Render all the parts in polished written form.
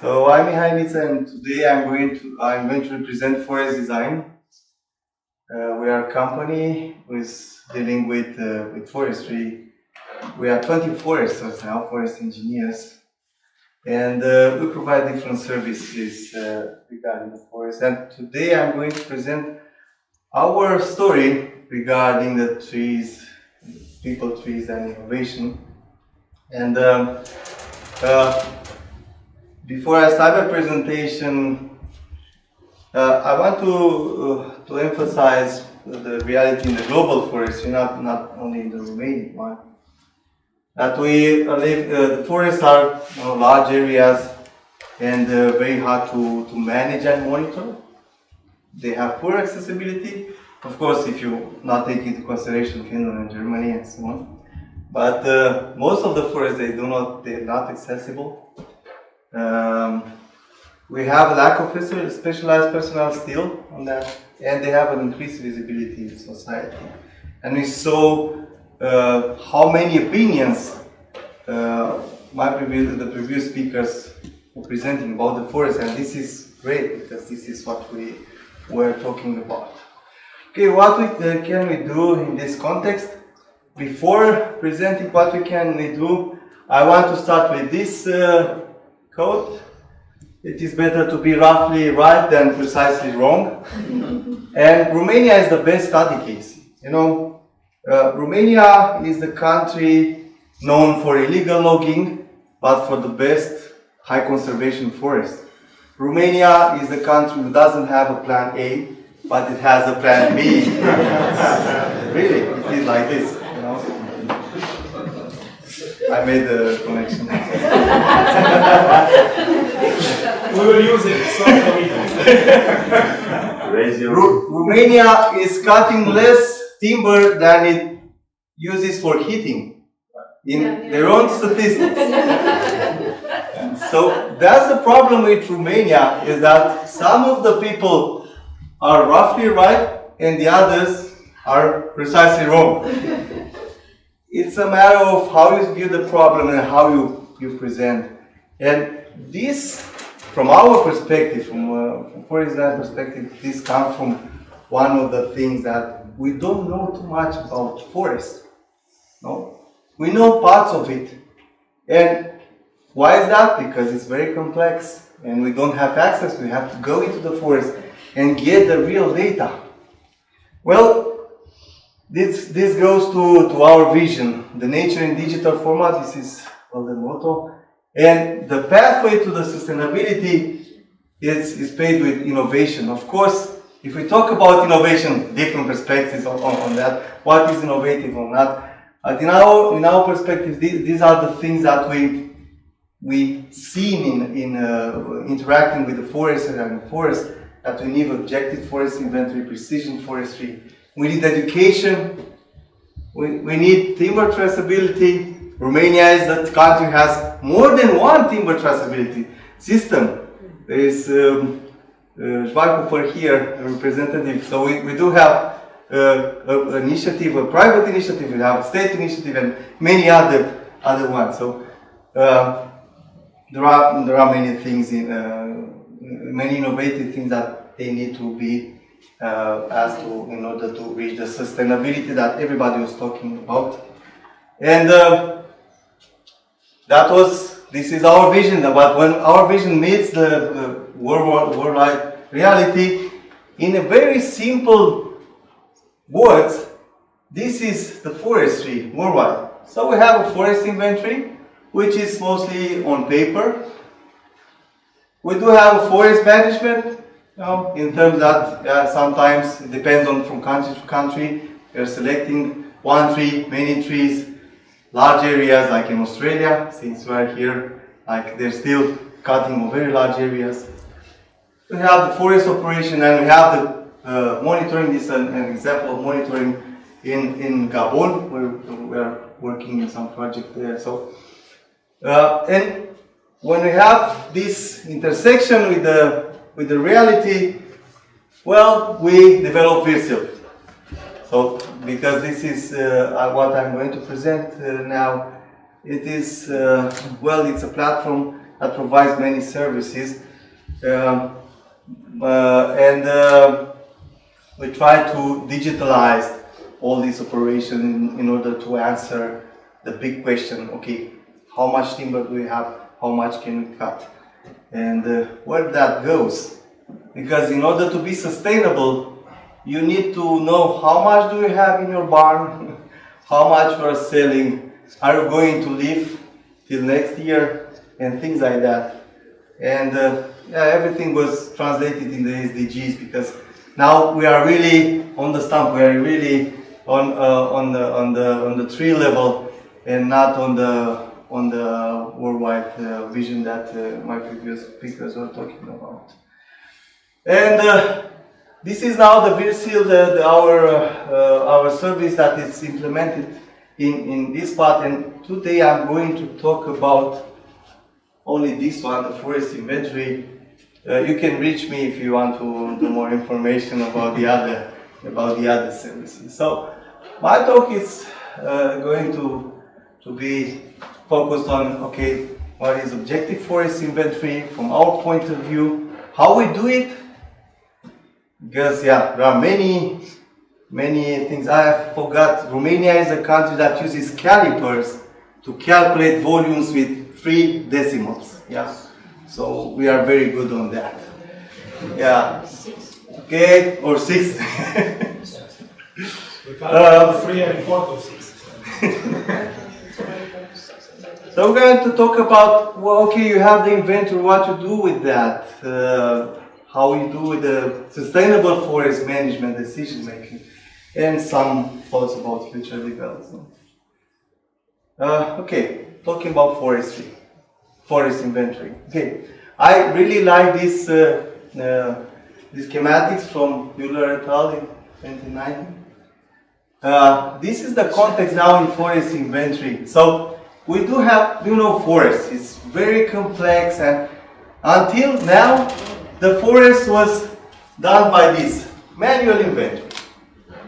So I'm Mihai Niță, and today I'm going to represent Forest Design. We are a company who is dealing with forestry. We are 20 foresters now, forest engineers, and we provide different services regarding the forest. And today I'm going to present our story regarding the trees, people, trees, and innovation. And before I start my presentation, I want to emphasize the reality in the global forestry, not only in the Romanian one. That we live, the forests are large areas and very hard to manage and monitor. They have poor accessibility, of course, if you not take into consideration Finland and Germany and so on. But most of the forests, they're not accessible. We have a lack of specialized personnel still on that, and they have an increased visibility in society. And we saw how many opinions the previous speakers were presenting about the forest, and this is great because this is what we were talking about. Okay, what can we do in this context? Before presenting what we can do, I want to start with this quote. It is better to be roughly right than precisely wrong. And Romania is the best study case. You know, Romania is the country known for illegal logging, but for the best high conservation forest. Romania is the country who doesn't have a plan A, but it has a plan B. Really, it is like this, you know. I made the connection. We will use it so Romania is cutting less timber than it uses for heating in their own statistics. So that's the problem with Romania, is that some of the people are roughly right and the others are precisely wrong. It's a matter of how you view the problem and how you present. And this, from our perspective, from forest design perspective, this comes from one of the things that we don't know too much about forest. No? We know parts of it. And why is that? Because it's very complex and we don't have access. We have to go into the forest and get the real data. Well, this goes to our vision. The nature in digital format, this is the motto. And the pathway to the sustainability is paved with innovation. Of course, if we talk about innovation, different perspectives on that, what is innovative or not. But in our perspective, these are the things that we see in interacting with the forest and the forest, that we need objective forest inventory, precision forestry. We need education. We need timber traceability. Romania is that country has more than one timber traceability system. There is Schweighöfer here, a representative. So we do have an initiative, a private initiative, we have a state initiative, and many other ones. So there are many things many innovative things that they need to be asked to in order to reach the sustainability that everybody was talking about. And this is our vision. But when our vision meets the worldwide reality, in a very simple words, this is the forestry worldwide. So we have a forest inventory, which is mostly on paper. We do have a forest management, in terms that sometimes it depends on from country to country. We are selecting one tree, many trees, large areas like in Australia, since we are here, like they're still cutting very large areas. We have the forest operation, and we have the monitoring. This is an example of monitoring in Gabon, where we are working in some project there. So, and when we have this intersection with the reality, well, we develop Virtual. So, because this is what I'm going to present now, it is, well, it's a platform that provides many services. We try to digitalize all this operation in order to answer the big question, okay, how much timber do we have, how much can we cut, and where that goes. Because in order to be sustainable, you need to know how much do you have in your barn, how much you are selling, are you going to live till next year, and things like that. And yeah, everything was translated in the SDGs, because now we are really on the stump, we are really on the tree level, and not on the worldwide vision that my previous speakers were talking about. And this is now the VIRSIL, our service that is implemented in this part. And today I'm going to talk about only this one, the forest inventory. You can reach me if you want to do more information about the other services. So my talk is going to be focused on, okay, what is objective forest inventory from our point of view, how we do it, because yeah, there are many things. I forgot, Romania is a country that uses calipers to calculate volumes with 3 decimals. Yeah, so we are very good on that. Yeah, okay, or 6. We calculate 3 and 4 to 6. So we're going to talk about, well, okay, you have the inventory, what you do with that, how you do with the sustainable forest management decision making, and some thoughts about future development. Okay, talking about forestry, forest inventory. Okay, I really like this schematics from Euler et al. In 2019. This is the context now in forest inventory. So we do have, forest. It's very complex, and until now, the forest was done by this manual inventory.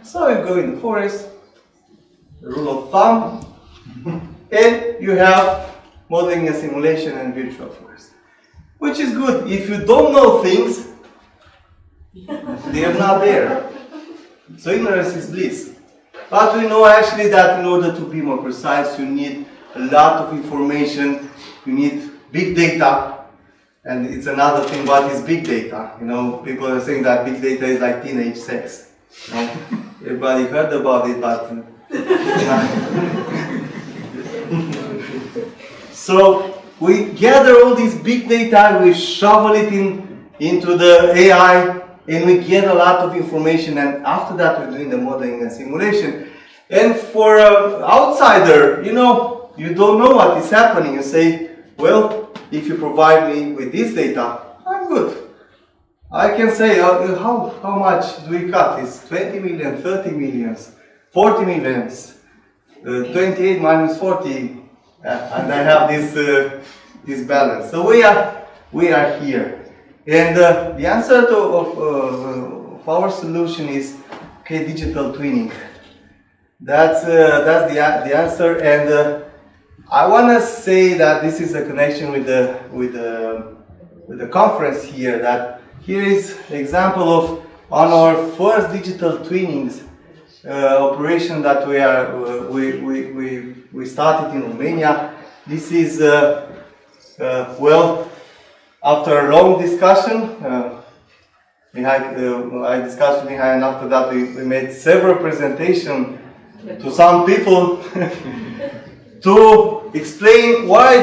So you go in the forest, rule of thumb, and you have modeling and simulation and virtual forest, which is good. If you don't know things, they are not there. So ignorance is bliss. But we know actually that in order to be more precise, you need a lot of information, you need big data, and it's another thing, what is big data? People are saying that big data is like teenage sex. Everybody heard about it, but so we gather all this big data, we shovel it into the AI, and we get a lot of information, and after that we're doing the modeling and simulation. And for an outsider, you don't know what is happening. You say, well, if you provide me with this data, I'm good. I can say, how much do we cut? It's 20 million, 30 millions, 40 millions, 28 minus 40, and I have this balance. So we are here. And the answer of our solution is, okay, digital twinning. That's the answer, and I want to say that this is a connection with the conference here. That here is an example of on our first digital twinnings operation that we started in Romania. This is well, after a long discussion. I discussed with Mihai, and after that we made several presentations to some people to explain why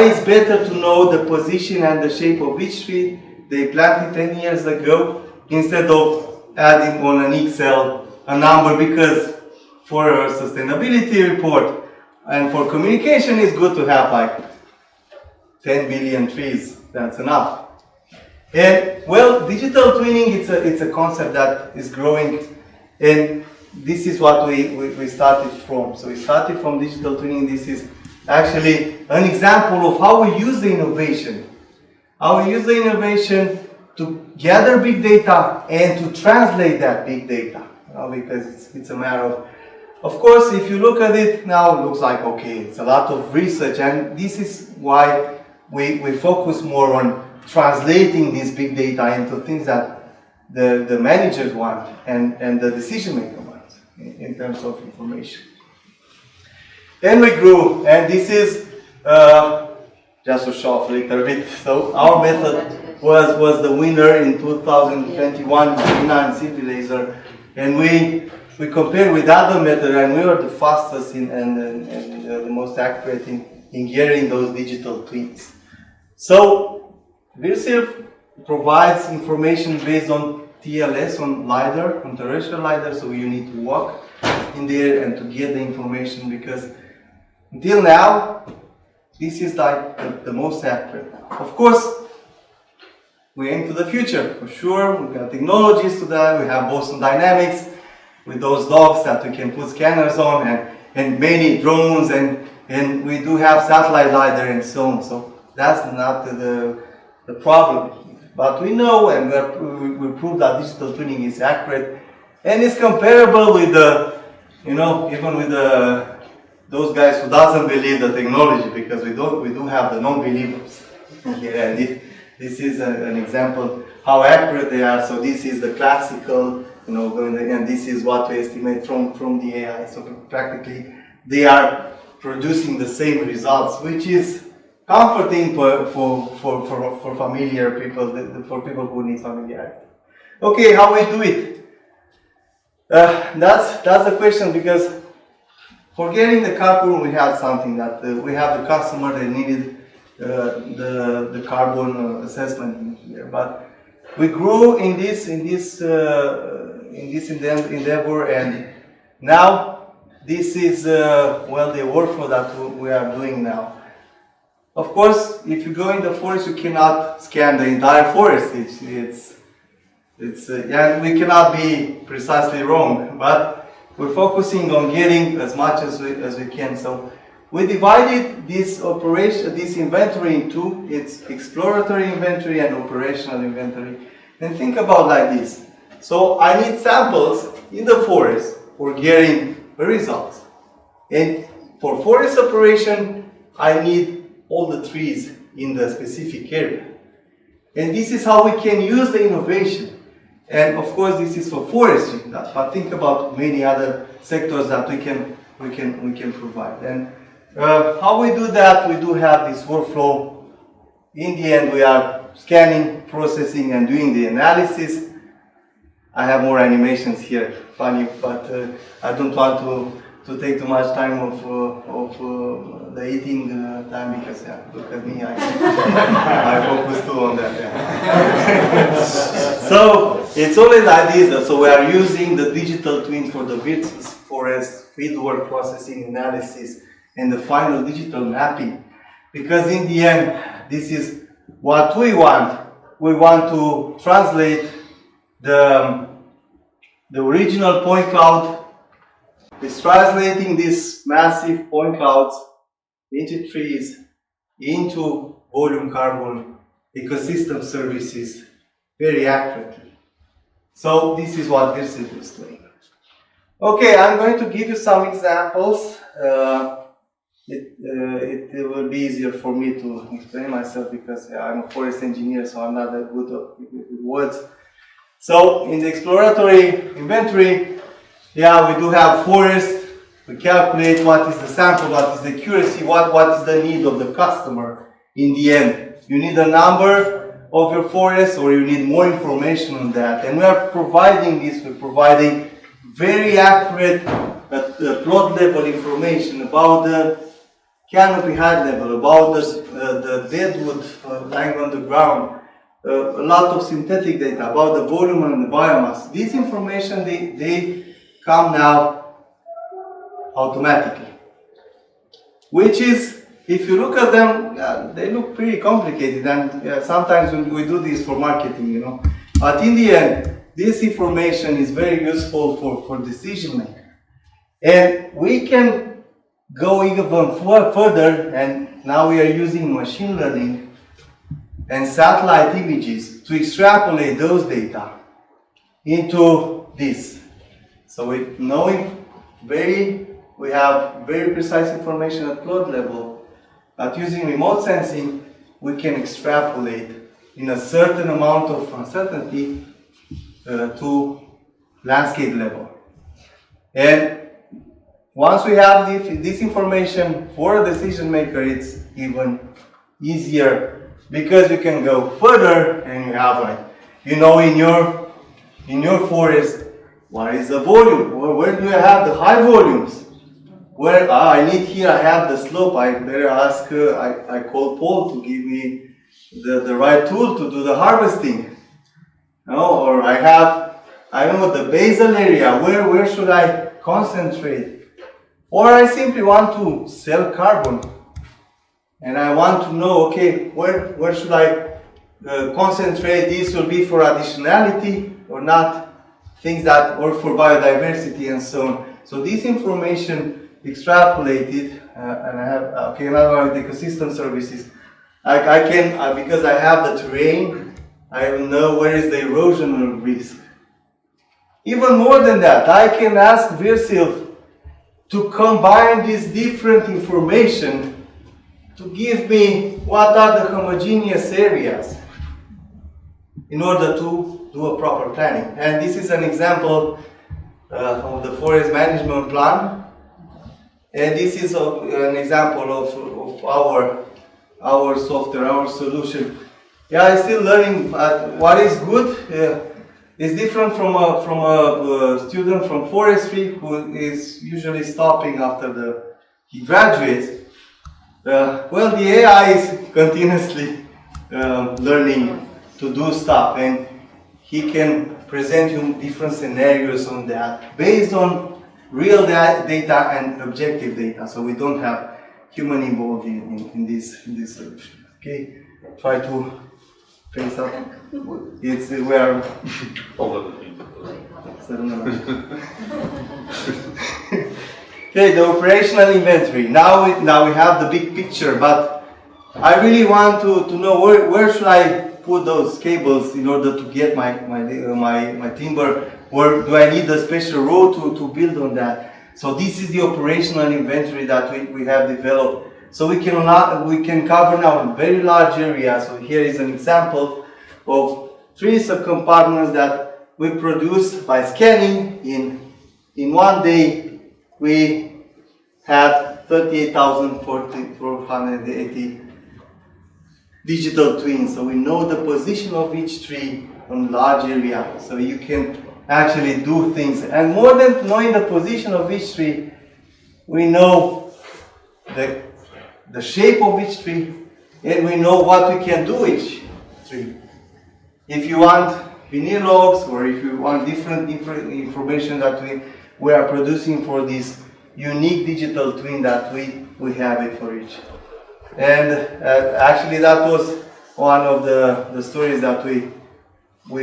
it's better to know the position and the shape of each tree they planted 10 years ago instead of adding on an Excel a number, because for a sustainability report and for communication it's good to have like 10 billion trees, that's enough. And well, digital twinning, it's a concept that is growing, and this is what we started from. So we started from digital twinning. This is actually an example of how we use the innovation. How we use the innovation to gather big data and to translate that big data. Because it's a matter of course, if you look at it now, it looks like, okay, it's a lot of research, and this is why we focus more on translating this big data into things that the managers want and the decision maker wants in terms of information. And we grew, and this is just to show off a little bit. So our method was the winner in 2021 in City Laser, and we compared with other methods, and we were the fastest and the most accurate in getting those digital twins. So VirSilv provides information based on TLS, on LiDAR, on terrestrial LiDAR, so you need to walk in there and to get the information, because until now, this is like the most accurate. Of course, we aim to the future, for sure. We've got technologies to that. We have Boston Dynamics with those dogs that we can put scanners on, and many drones, and we do have satellite LiDAR and so on. So that's not the problem. But we know, and we prove that digital twinning is accurate, and it's comparable with even with those guys who doesn't believe the technology, because we do have the non-believers here, and this is an example how accurate they are. So this is the classical, and this is what we estimate from the AI. So practically they are producing the same results, which is comforting for familiar people, for people who need familiarity. Okay, how we do it? That's the question, because for getting the carbon, we had something that we have the customer that needed the carbon assessment in here, but we grew in this endeavor, and now this is the workflow that we are doing now. Of course, if you go in the forest, you cannot scan the entire forest. Yeah, we cannot be precisely wrong, but we're focusing on getting as much as we can. So we divided this inventory into its exploratory inventory and operational inventory. And think about like this. So I need samples in the forest for getting the results. And for forest operation, I need all the trees in the specific area. And this is how we can use the innovation. And of course, this is for forestry, but think about many other sectors that we can provide. And how we do that? We do have this workflow. In the end, we are scanning, processing, and doing the analysis. I have more animations here, funny, but I don't want to take too much time of the eating time, because look at me, I focus too on that. Yeah. So it's always like this. So we are using the digital twin for the forest fieldwork processing, analysis, and the final digital mapping, because in the end, this is what we want. We want to translate the original point cloud. It's translating these massive point clouds into trees, into volume carbon ecosystem services very accurately. So this is what VirSilv is doing. Okay, I'm going to give you some examples. It will be easier for me to explain myself, because I'm a forest engineer, so I'm not that good with words. So in the exploratory inventory, we do have forest. We calculate what is the sample, what is the accuracy, what is the need of the customer in the end. You need a number of your forest, or you need more information on that. And we are providing this, we're providing very accurate plot level information about the canopy height level, about the deadwood lying on the ground, a lot of synthetic data about the volume and the biomass. This information, they come now automatically, which is, if you look at them, they look pretty complicated, and sometimes we do this for marketing, But in the end, this information is very useful for decision making, and we can go even further. And now we are using machine learning and satellite images to extrapolate those data into this. So we have very precise information at plot level, but using remote sensing, we can extrapolate in a certain amount of uncertainty to landscape level. And once we have this information for a decision maker, it's even easier because you can go further and you have, like, you know, in your forest, what is the volume? Where do I have the high volumes? Where I need here, I have the slope. I better ask. I call Paul to give me the right tool to do the harvesting. No, or I don't know, the basal area. Where should I concentrate? Or I simply want to sell carbon, and I want to know, okay, where should I concentrate? This will be for additionality or not, things that, or for biodiversity and so on. So this information extrapolated, and I have, okay, another one with ecosystem services. I can, because I have the terrain, I will know where is the erosional risk. Even more than that, I can ask Virsil to combine this different information to give me what are the homogeneous areas in order to do a proper planning. And this is an example of the forest management plan. And this is an example of our software, our solution. Yeah, I'm still learning, but what is good is different from a student from forestry who is usually stopping after he graduates. Well, the AI is continuously learning to do stuff, and he can present you different scenarios on that based on real data and objective data. So we don't have human involved in this solution. Okay, try to face up. It's where. Okay, the operational inventory. Now we have the big picture, but I really want to know where should I put those cables in order to get my timber. Or do I need a special road to build on that? So this is the operational inventory that we have developed. So we can cover now a very large area. So here is an example of 3 subcompartments that we produced by scanning. In one day, we had 38,480 digital twins. So we know the position of each tree on large area. So you can actually do things. And more than knowing the position of each tree, we know the shape of each tree, and we know what we can do each tree. If you want veneer logs, or if you want different information that we are producing for this unique digital twin that we have it for each. And actually that was one of the stories that we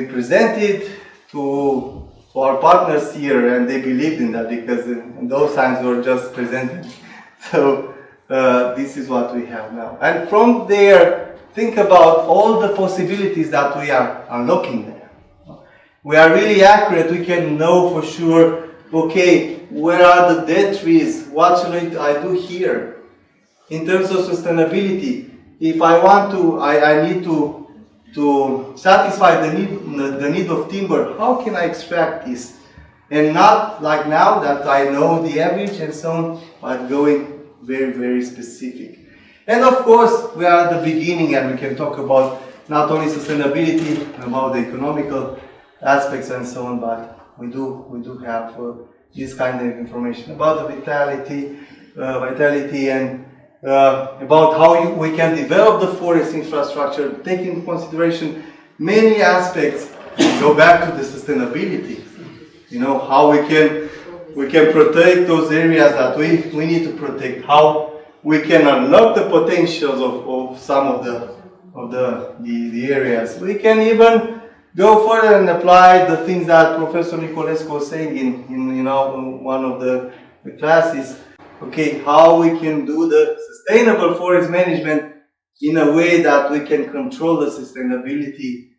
presented to our partners here, and they believed in that because in those times we were just presenting. So this is what we have now. And from there, think about all the possibilities that we are unlocking there. We are really accurate. We can know for sure, okay, where are the dead trees? What should I do here? In terms of sustainability, if I want to, I need to satisfy the need of timber, how can I extract this? And not like now that I know the average and so on, but going very, very specific. And of course, we are at the beginning, and we can talk about not only sustainability, about the economical aspects and so on, but we do have this kind of information about the vitality and about how we can develop the forest infrastructure, taking into consideration many aspects. Go back to the sustainability. You know, how we can protect those areas that we need to protect. How we can unlock the potentials of some of the areas. We can even go further and apply the things that Professor Nicolescu was saying in one of the classes. Okay, how we can do the sustainable forest management in a way that we can control the sustainability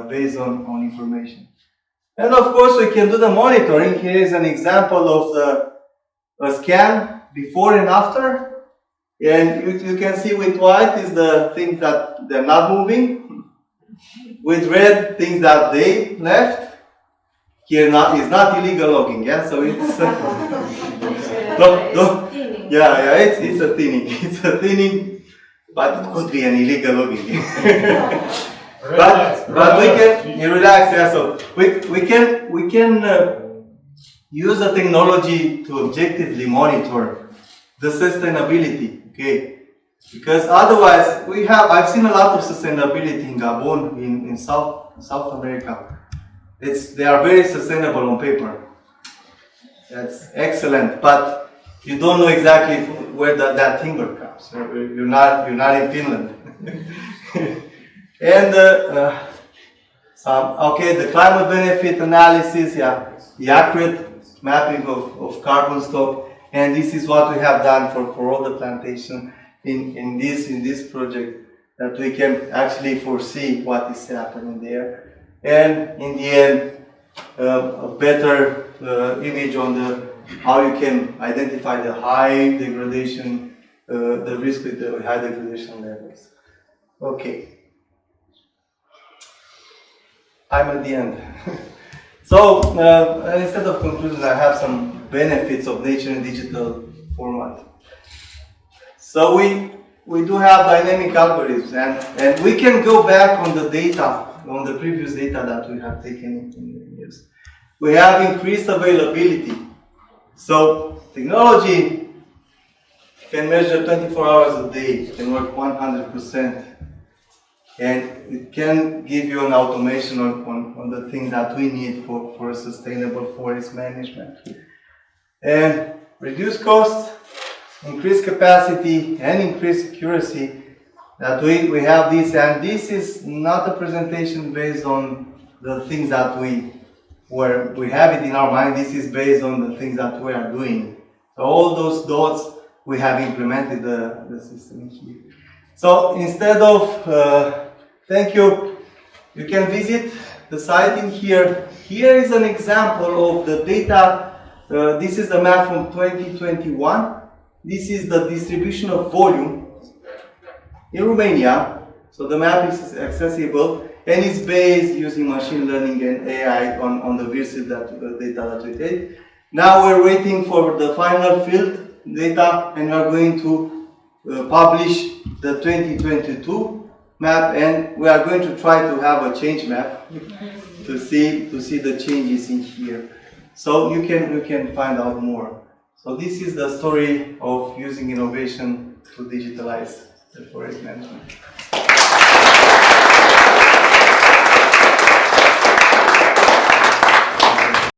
based on information. And of course, we can do the monitoring. Here is an example of a scan before and after. And you can see with white is the things that they're not moving. With red, things that they left. Here is not illegal logging, yeah. So it's it's a thinning. It's a thinning, but it could be an illegal logging. but we can relax, yeah. So we can use the technology to objectively monitor the sustainability, okay? Because otherwise, I've seen a lot of sustainability in Gabon, in South America. They are very sustainable on paper. That's excellent, but you don't know exactly where that timber comes. You're not in Finland. And the climate benefit analysis, yeah, the accurate mapping of carbon stock, and this is what we have done for all the plantation in this project, that we can actually foresee what is happening there. And in the end, a better image on how you can identify the high degradation, the risk with the high degradation levels. Okay, I'm at the end. So instead of conclusions, I have some benefits of nature in digital format. So we do have dynamic algorithms, and we can go back on the data, on the previous data that we have taken in years. We have increased availability. So technology can measure 24 hours a day, it can work 100%, and it can give you an automation on the things that we need for a sustainable forest management. And reduce costs, increase capacity, and increase accuracy. That we have this, and this is not a presentation based on the things that we have it in our mind. This is based on the things that we are doing. So all those dots, we have implemented the system here. So instead of thank you, you can visit the site in here. Here is an example of the data. This is the map from 2021. This is the distribution of volume in Romania. So the map is accessible, and it's based using machine learning and AI on the VIRSIT data that we take. Now we're waiting for the final field data, and we're going to publish the 2022 map, and we are going to try to have a change map to see the changes in here. So you can find out more. So this is the story of using innovation to digitalize the forest management.